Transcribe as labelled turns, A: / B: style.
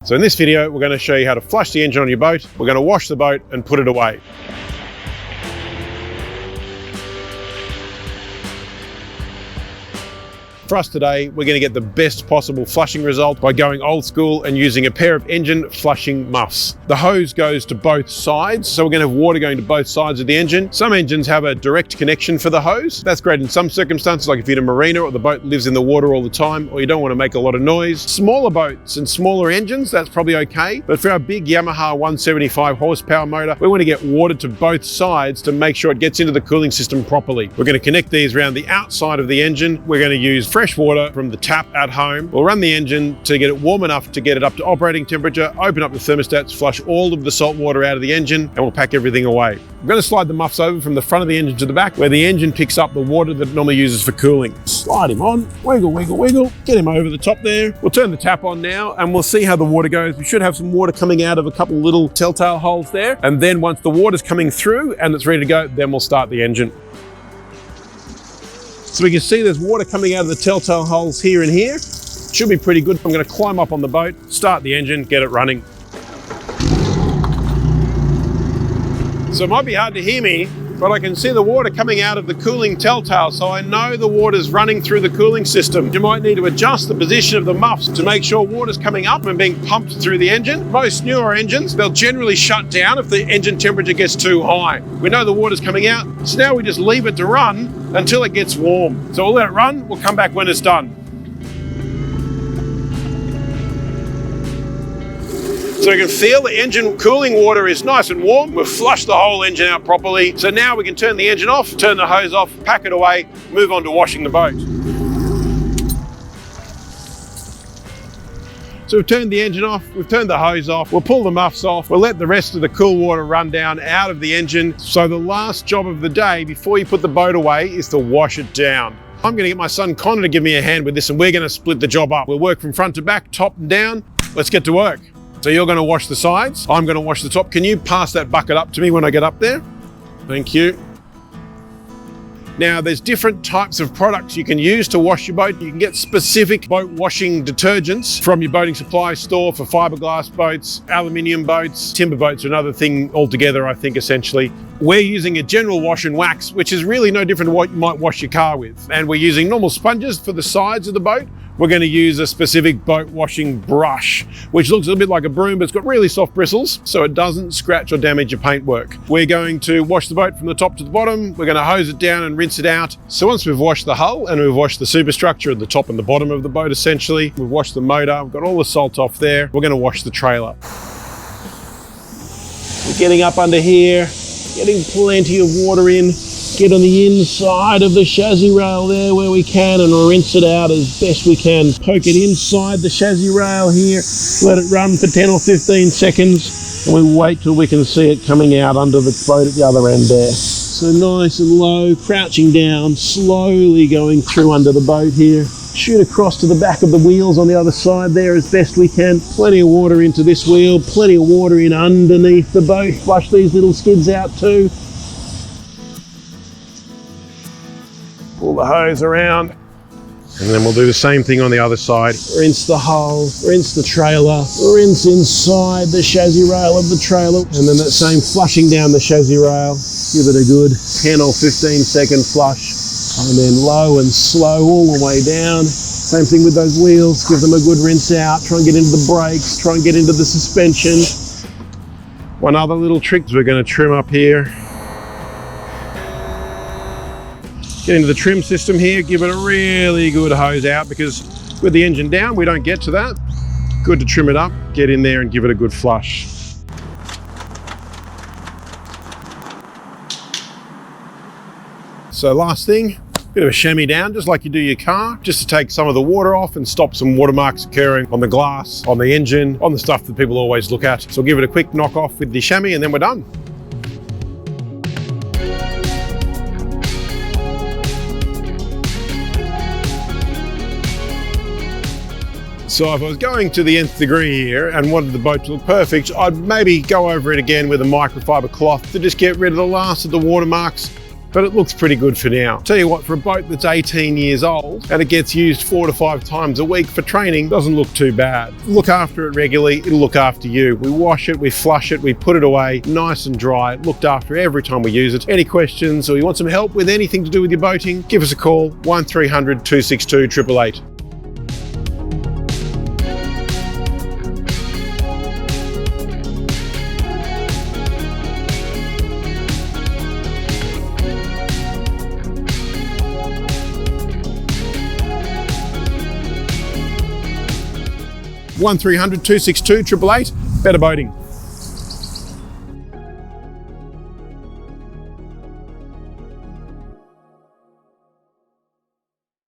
A: So in this video, we're going to show you how to flush the engine on your boat. We're going to wash the boat and put it away. For us today, we're going to get the best possible flushing result by going old school and using a pair of engine flushing muffs. The hose goes to both sides, so we're going to have water going to both sides of the engine. Some engines have a direct connection for the hose. That's great in some circumstances, like if you're in a marina or the boat lives in the water all the time, or you don't want to make a lot of noise. Smaller boats and smaller engines, that's probably okay. But for our big Yamaha 175 horsepower motor, we want to get water to both sides to make sure it gets into the cooling system properly. We're going to connect these around the outside of the engine. We're going to use fresh water from the tap at home. We'll run the engine to get it warm enough to get it up to operating temperature, open up the thermostats, flush all of the salt water out of the engine, and we'll pack everything away. I'm going to slide the muffs over from the front of the engine to the back, where the engine picks up the water that it normally uses for cooling. Slide him on, wiggle, wiggle, wiggle, get him over the top there. We'll turn the tap on now and we'll see how the water goes. We should have some water coming out of a couple little telltale holes there. And then once the water's coming through and it's ready to go, then we'll start the engine. So we can see there's water coming out of the telltale holes here and here. Should be pretty good. I'm going to climb up on the boat, start the engine, get it running. So it might be hard to hear me, but I can see the water coming out of the cooling telltale, so I know the water's running through the cooling system. You might need to adjust the position of the muffs to make sure water's coming up and being pumped through the engine. Most newer engines, they'll generally shut down if the engine temperature gets too high. We know the water's coming out, so now we just leave it to run until it gets warm. So we'll let it run, we'll come back when it's done. So you can feel the engine cooling water is nice and warm. We've flushed the whole engine out properly. So now we can turn the engine off, turn the hose off, pack it away, move on to washing the boat. So we've turned the engine off, we've turned the hose off, we'll pull the muffs off, we'll let the rest of the cool water run down out of the engine. So the last job of the day before you put the boat away is to wash it down. I'm going to get my son Connor to give me a hand with this and we're going to split the job up. We'll work from front to back, top and down. Let's get to work. So you're going to wash the sides, I'm going to wash the top. Can you pass that bucket up to me when I get up there? Thank you. Now there's different types of products you can use to wash your boat. You can get specific boat washing detergents from your boating supply store for fiberglass boats, aluminium boats, timber boats are another thing altogether, I think, essentially. We're using a general wash and wax, which is really no different to what you might wash your car with. And we're using normal sponges for the sides of the boat. We're going to use a specific boat washing brush, which looks a little bit like a broom, but it's got really soft bristles, so it doesn't scratch or damage your paintwork. We're going to wash the boat from the top to the bottom. We're going to hose it down and rinse it out. So once we've washed the hull and we've washed the superstructure at the top and the bottom of the boat, essentially, we've washed the motor, we've got all the salt off there. We're going to wash the trailer. We're getting up under here, getting plenty of water in. Get on the inside of the chassis rail there where we can and rinse it out as best we can. Poke it inside the chassis rail here, let it run for 10 or 15 seconds and we wait till we can see it coming out under the boat at the other end there. So nice and low, crouching down, slowly going through under the boat here. Shoot across to the back of the wheels on the other side there as best we can. Plenty of water into this wheel, plenty of water in underneath the boat. Flush these little skids out too. Pull the hose around and then we'll do the same thing on the other side. Rinse the hull, rinse the trailer, rinse inside the chassis rail of the trailer, and then that same flushing down the chassis rail. Give it a good 10 or 15 second flush, and then low and slow all the way down. Same thing with those wheels, give them a good rinse out, try and get into the brakes, try and get into the suspension. One other little trick is we're going to trim up here. Get into the trim system here, give it a really good hose out because with the engine down, we don't get to that. Good to trim it up, get in there and give it a good flush. So last thing, bit of a chamois down, just like you do your car, just to take some of the water off and stop some watermarks occurring on the glass, on the engine, on the stuff that people always look at. So we'll give it a quick knock off with the chamois and then we're done. So if I was going to the nth degree here and wanted the boat to look perfect, I'd maybe go over it again with a microfiber cloth to just get rid of the last of the watermarks but it looks pretty good for now. Tell you what, for a boat that's 18 years old and it gets used 4 to 5 times a week for training, doesn't look too bad. Look after it regularly, it'll look after you. We wash it, we flush it, we put it away nice and dry, looked after every time we use it. Any questions or you want some help with anything to do with your boating, give us a call, 1300 262 888. One 1300 262 888. Better Boating.